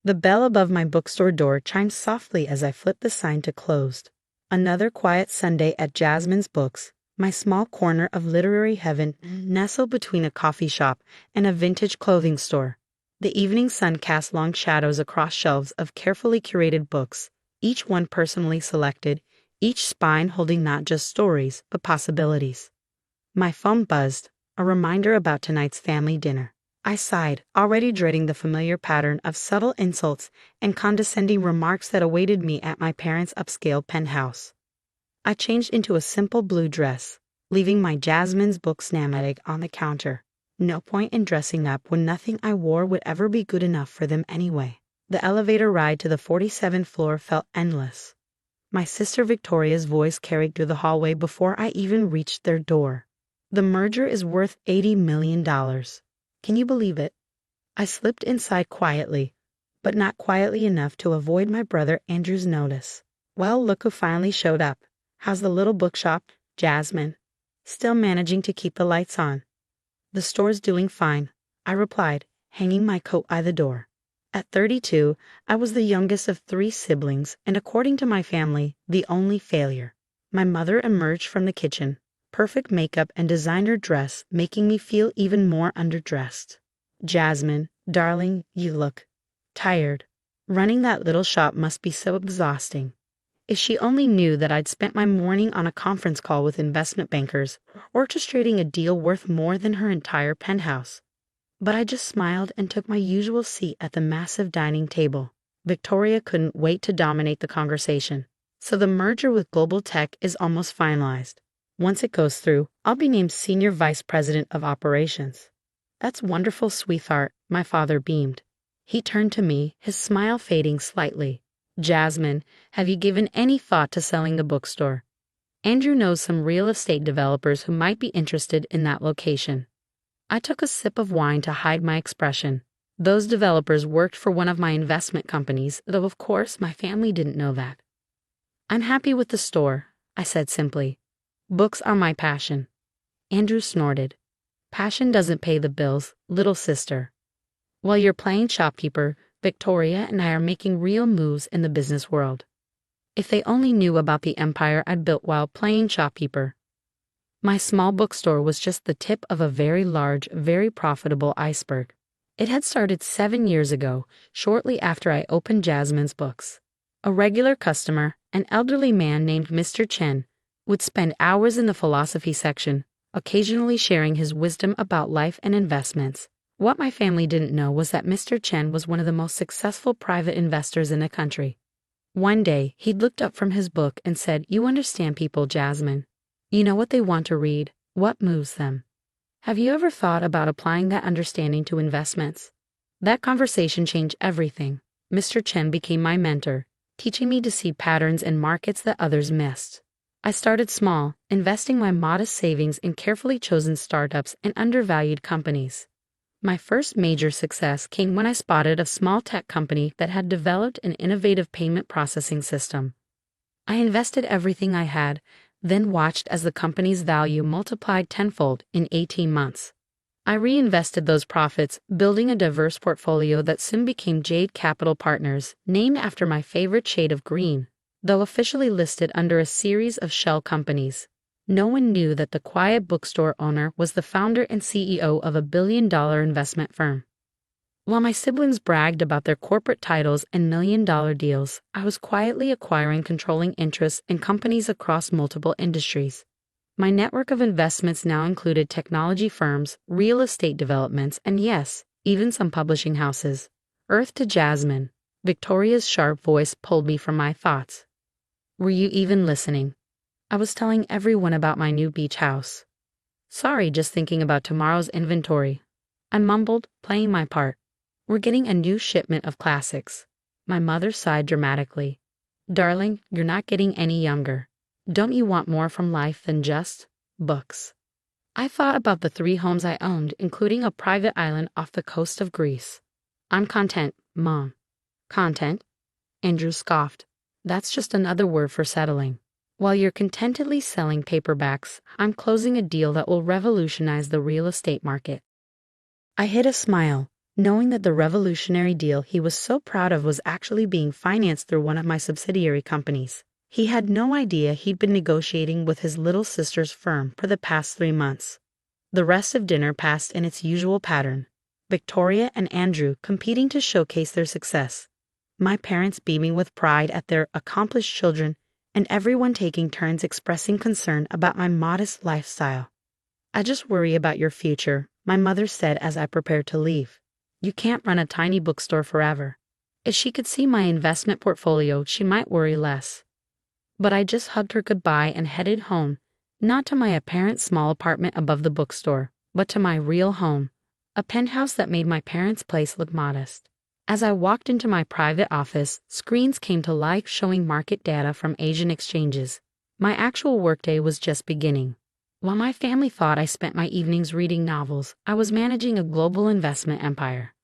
The bell above my bookstore door chimed softly as I flipped the sign to closed. Another quiet Sunday at Jasmine's Books, my small corner of literary heaven nestled between a coffee shop and a vintage clothing store. The evening sun cast long shadows across shelves of carefully curated books, each one personally selected, each spine holding not just stories, but possibilities. My phone buzzed, a reminder about tonight's family dinner. I sighed, already dreading the familiar pattern of subtle insults and condescending remarks that awaited me at my parents' upscale penthouse. I changed into a simple blue dress, leaving my Jasmine's Books nametag on the counter. No point in dressing up when nothing I wore would ever be good enough for them anyway. The elevator ride to the 47th floor felt endless. My sister Victoria's voice carried through the hallway before I even reached their door. The merger is worth $80 million. Can you believe it? I slipped inside quietly, but not quietly enough to avoid my brother Andrew's notice. Well, look who finally showed up. How's the little bookshop, Jasmine? Still managing to keep the lights on. The store's doing fine, I replied, hanging my coat by the door. At 32, I was the youngest of 3 siblings and, according to my family, the only failure. My mother emerged from the kitchen, perfect makeup and designer dress making me feel even more underdressed. Jasmine, darling, you look tired. Running that little shop must be so exhausting. If she only knew that I'd spent my morning on a conference call with investment bankers, orchestrating a deal worth more than her entire penthouse. But I just smiled and took my usual seat at the massive dining table. Victoria couldn't wait to dominate the conversation. So the merger with Global Tech is almost finalized. Once it goes through, I'll be named Senior Vice President of Operations. That's wonderful, sweetheart, my father beamed. He turned to me, his smile fading slightly. Jasmine, have you given any thought to selling the bookstore? Andrew knows some real estate developers who might be interested in that location. I took a sip of wine to hide my expression. Those developers worked for one of my investment companies, though of course my family didn't know that. I'm happy with the store, I said simply. Books are my passion. Andrew snorted. Passion doesn't pay the bills, little sister. While you're playing shopkeeper, Victoria and I are making real moves in the business world. If they only knew about the empire I'd built while playing shopkeeper. My small bookstore was just the tip of a very large, very profitable iceberg. It had started 7 years ago, shortly after I opened Jasmine's Books. A regular customer, an elderly man named Mr. Chen, would spend hours in the philosophy section, occasionally sharing his wisdom about life and investments. What my family didn't know was that Mr. Chen was one of the most successful private investors in the country. One day, he'd looked up from his book and said, "You understand people, Jasmine. You know what they want to read, what moves them. Have you ever thought about applying that understanding to investments?" That conversation changed everything. Mr. Chen became my mentor, teaching me to see patterns in markets that others missed. I started small, investing my modest savings in carefully chosen startups and undervalued companies. My first major success came when I spotted a small tech company that had developed an innovative payment processing system. I invested everything I had, then watched as the company's value multiplied tenfold in 18 months. I reinvested those profits, building a diverse portfolio that soon became Jade Capital Partners, named after my favorite shade of green. Though officially listed under a series of shell companies, no one knew that the quiet bookstore owner was the founder and CEO of a billion-dollar investment firm. While my siblings bragged about their corporate titles and million-dollar deals, I was quietly acquiring controlling interests in companies across multiple industries. My network of investments now included technology firms, real estate developments, and yes, even some publishing houses. Earth to Jasmine. Victoria's sharp voice pulled me from my thoughts. Were you even listening? I was telling everyone about my new beach house. Sorry, just thinking about tomorrow's inventory. I mumbled, playing my part. We're getting a new shipment of classics. My mother sighed dramatically. Darling, you're not getting any younger. Don't you want more from life than just books? I thought about the 3 homes I owned, including a private island off the coast of Greece. I'm content, Mom. Content? Andrew scoffed. That's just another word for settling. While you're contentedly selling paperbacks, I'm closing a deal that will revolutionize the real estate market. I hid a smile, knowing that the revolutionary deal he was so proud of was actually being financed through one of my subsidiary companies. He had no idea he'd been negotiating with his little sister's firm for the past 3 months. The rest of dinner passed in its usual pattern. Victoria and Andrew competing to showcase their success. My parents beaming with pride at their accomplished children, and everyone taking turns expressing concern about my modest lifestyle. "I just worry about your future," my mother said as I prepared to leave. "You can't run a tiny bookstore forever." If she could see my investment portfolio, she might worry less. But I just hugged her goodbye and headed home, not to my apparent small apartment above the bookstore, but to my real home, a penthouse that made my parents' place look modest. As I walked into my private office, screens came to life showing market data from Asian exchanges. My actual workday was just beginning. While my family thought I spent my evenings reading novels, I was managing a global investment empire.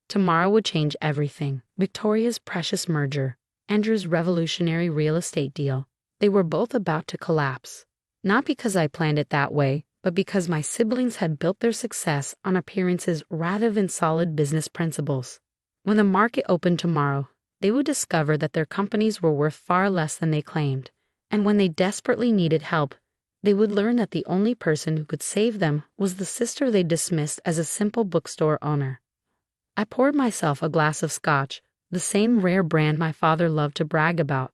Tomorrow would change everything. Victoria's precious merger, Andrew's revolutionary real estate deal. They were both about to collapse. Not because I planned it that way, but because my siblings had built their success on appearances rather than solid business principles. When the market opened tomorrow, they would discover that their companies were worth far less than they claimed, and when they desperately needed help, they would learn that the only person who could save them was the sister they dismissed as a simple bookstore owner. I poured myself a glass of scotch, the same rare brand my father loved to brag about,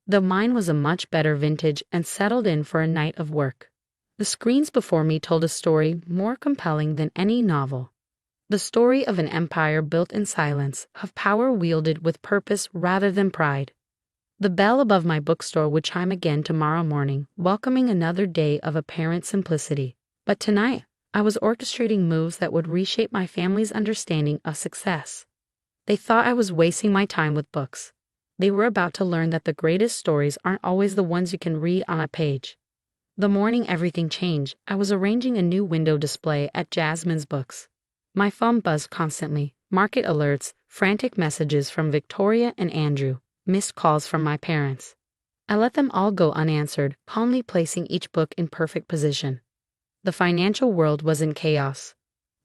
though mine was a much better vintage, and settled in for a night of work. The screens before me told a story more compelling than any novel. The story of an empire built in silence, of power wielded with purpose rather than pride. The bell above my bookstore would chime again tomorrow morning, welcoming another day of apparent simplicity. But tonight, I was orchestrating moves that would reshape my family's understanding of success. They thought I was wasting my time with books. They were about to learn that the greatest stories aren't always the ones you can read on a page. The morning everything changed, I was arranging a new window display at Jasmine's Books. My phone buzzed constantly, market alerts, frantic messages from Victoria and Andrew, missed calls from my parents. I let them all go unanswered, calmly placing each book in perfect position. The financial world was in chaos.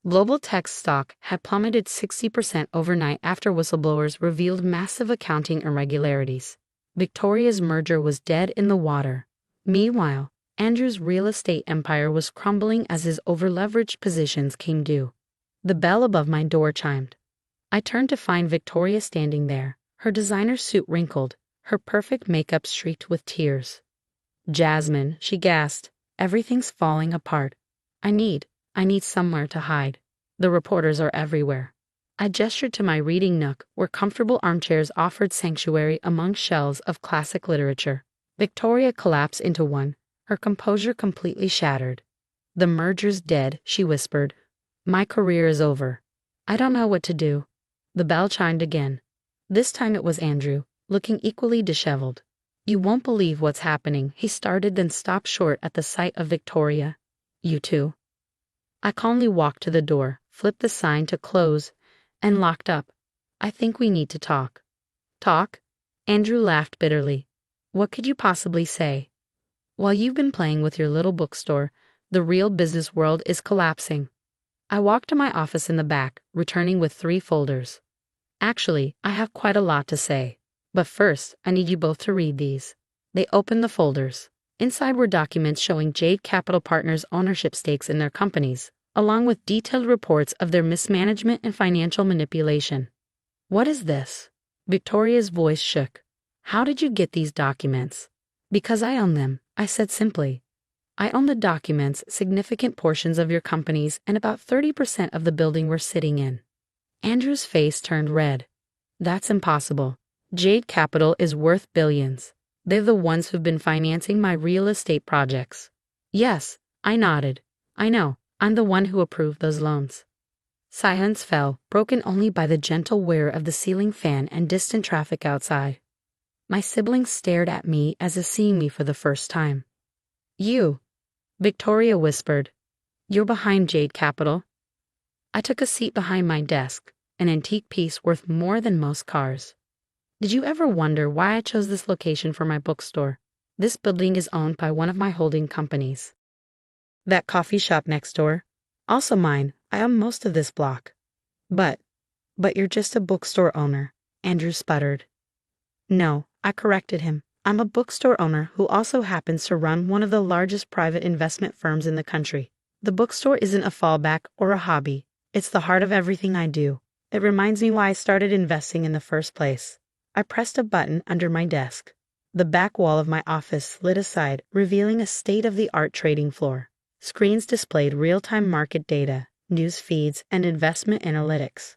Global tech stock had plummeted 60% overnight after whistleblowers revealed massive accounting irregularities. Victoria's merger was dead in the water. Meanwhile, Andrew's real estate empire was crumbling as his overleveraged positions came due. The bell above my door chimed. I turned to find Victoria standing there, her designer suit wrinkled, her perfect makeup streaked with tears. "Jasmine," she gasped, "everything's falling apart. I need somewhere to hide. The reporters are everywhere." I gestured to my reading nook, where comfortable armchairs offered sanctuary among shelves of classic literature. Victoria collapsed into one, her composure completely shattered. "The merger's dead," she whispered. "My career is over. I don't know what to do." The bell chimed again. This time it was Andrew, looking equally disheveled. "You won't believe what's happening," he started, then stopped short at the sight of Victoria. "You too?" I calmly walked to the door, flipped the sign to close, and locked up. "I think we need to talk." "Talk?" Andrew laughed bitterly. "What could you possibly say? While you've been playing with your little bookstore, the real business world is collapsing." I walked to my office in the back, returning with 3 folders. "Actually, I have quite a lot to say. But first, I need you both to read these." They opened the folders. Inside were documents showing Jade Capital Partners' ownership stakes in their companies, along with detailed reports of their mismanagement and financial manipulation. "What is this?" Victoria's voice shook. "How did you get these documents?" "Because I own them," I said simply. "I own the documents, significant portions of your companies, and about 30% of the building we're sitting in." Andrew's face turned red. "That's impossible. Jade Capital is worth billions. They're the ones who've been financing my real estate projects." "Yes," I nodded. "I know. I'm the one who approved those loans." Silence fell, broken only by the gentle whir of the ceiling fan and distant traffic outside. My siblings stared at me as if seeing me for the first time. "You," Victoria whispered. "You're behind Jade Capital." I took a seat behind my desk, an antique piece worth more than most cars. "Did you ever wonder why I chose this location for my bookstore? This building is owned by one of my holding companies. That coffee shop next door, also mine. I own most of this block." But, but you're just a bookstore owner, Andrew sputtered. No, I corrected him. I'm a bookstore owner who also happens to run one of the largest private investment firms in the country. The bookstore isn't a fallback or a hobby. It's the heart of everything I do. It reminds me why I started investing in the first place. I pressed a button under my desk. The back wall of my office slid aside, revealing a state-of-the-art trading floor. Screens displayed real-time market data, news feeds, and investment analytics.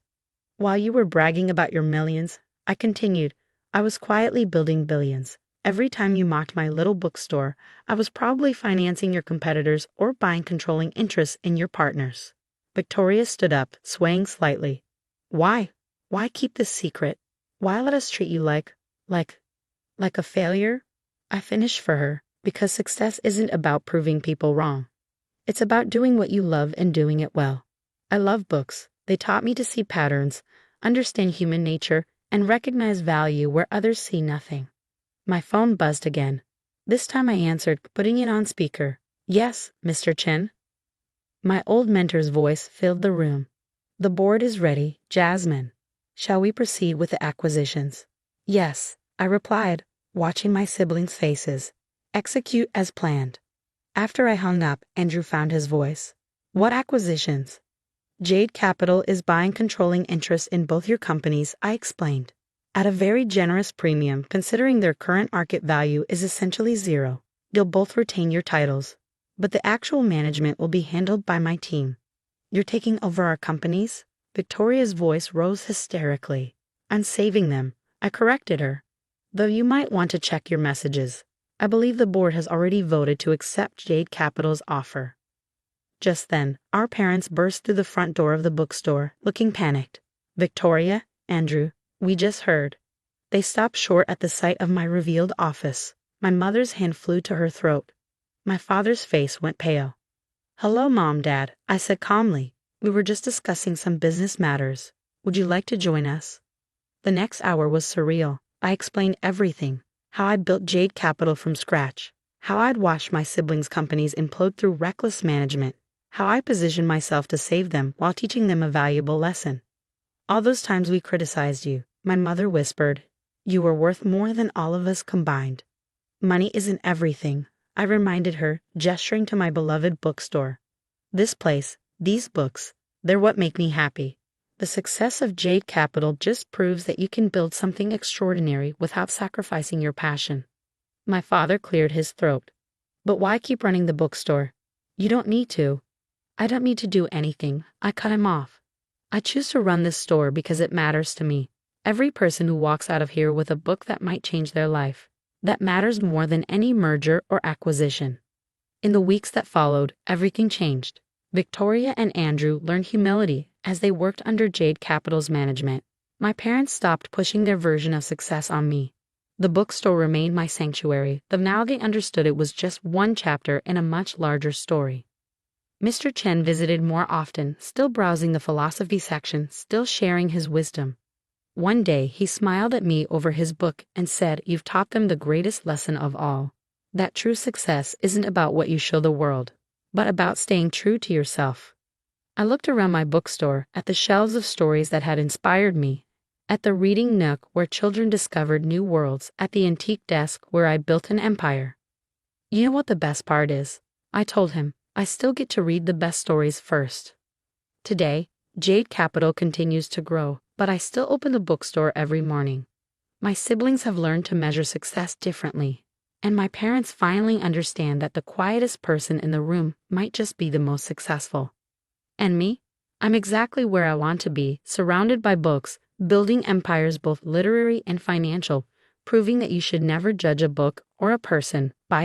While you were bragging about your millions, I continued, I was quietly building billions. Every time you mocked my little bookstore, I was probably financing your competitors or buying controlling interests in your partners. Victoria stood up, swaying slightly. Why? Why keep this secret? Why let us treat you like a failure? I finished for her, because success isn't about proving people wrong. It's about doing what you love and doing it well. I love books. They taught me to see patterns, understand human nature, and recognize value where others see nothing. My phone buzzed again. This time I answered, putting it on speaker. Yes, Mr. Chen. My old mentor's voice filled the room. The board is ready, Jasmine. Shall we proceed with the acquisitions? Yes, I replied, watching my siblings' faces. Execute as planned. After I hung up, Andrew found his voice. What acquisitions? Jade Capital is buying controlling interests in both your companies, I explained. At a very generous premium, considering their current market value is essentially zero. You'll both retain your titles, but the actual management will be handled by my team. You're taking over our companies? Victoria's voice rose hysterically. I'm saving them, I corrected her. Though you might want to check your messages. I believe the board has already voted to accept Jade Capital's offer. Just then, our parents burst through the front door of the bookstore, looking panicked. Victoria, Andrew, we just heard. They stopped short at the sight of my revealed office. My mother's hand flew to her throat. My father's face went pale. Hello, Mom, Dad, I said calmly. We were just discussing some business matters. Would you like to join us? The next hour was surreal. I explained everything. How I built Jade Capital from scratch. How I'd watched my siblings' companies implode through reckless management. How I positioned myself to save them while teaching them a valuable lesson. All those times we criticized you, my mother whispered. You were worth more than all of us combined. Money isn't everything, I reminded her, gesturing to my beloved bookstore. This place, these books, they're what make me happy. The success of Jade Capital just proves that you can build something extraordinary without sacrificing your passion. My father cleared his throat. But why keep running the bookstore? You don't need to. I don't need to do anything, I cut him off. I choose to run this store because it matters to me. Every person who walks out of here with a book that might change their life. That matters more than any merger or acquisition. In the weeks that followed, everything changed. Victoria and Andrew learned humility as they worked under Jade Capital's management. My parents stopped pushing their version of success on me. The bookstore remained my sanctuary, though now they understood it was just one chapter in a much larger story. Mr. Chen visited more often, still browsing the philosophy section, still sharing his wisdom. One day, he smiled at me over his book and said, You've taught them the greatest lesson of all. That true success isn't about what you show the world, but about staying true to yourself. I looked around my bookstore at the shelves of stories that had inspired me, at the reading nook where children discovered new worlds, at the antique desk where I built an empire. You know what the best part is? I told him, I still get to read the best stories first. Today, Jade Capital continues to grow, but I still open the bookstore every morning. My siblings have learned to measure success differently, and my parents finally understand that the quietest person in the room might just be the most successful. And me? I'm exactly where I want to be, surrounded by books, building empires both literary and financial, proving that you should never judge a book or a person by its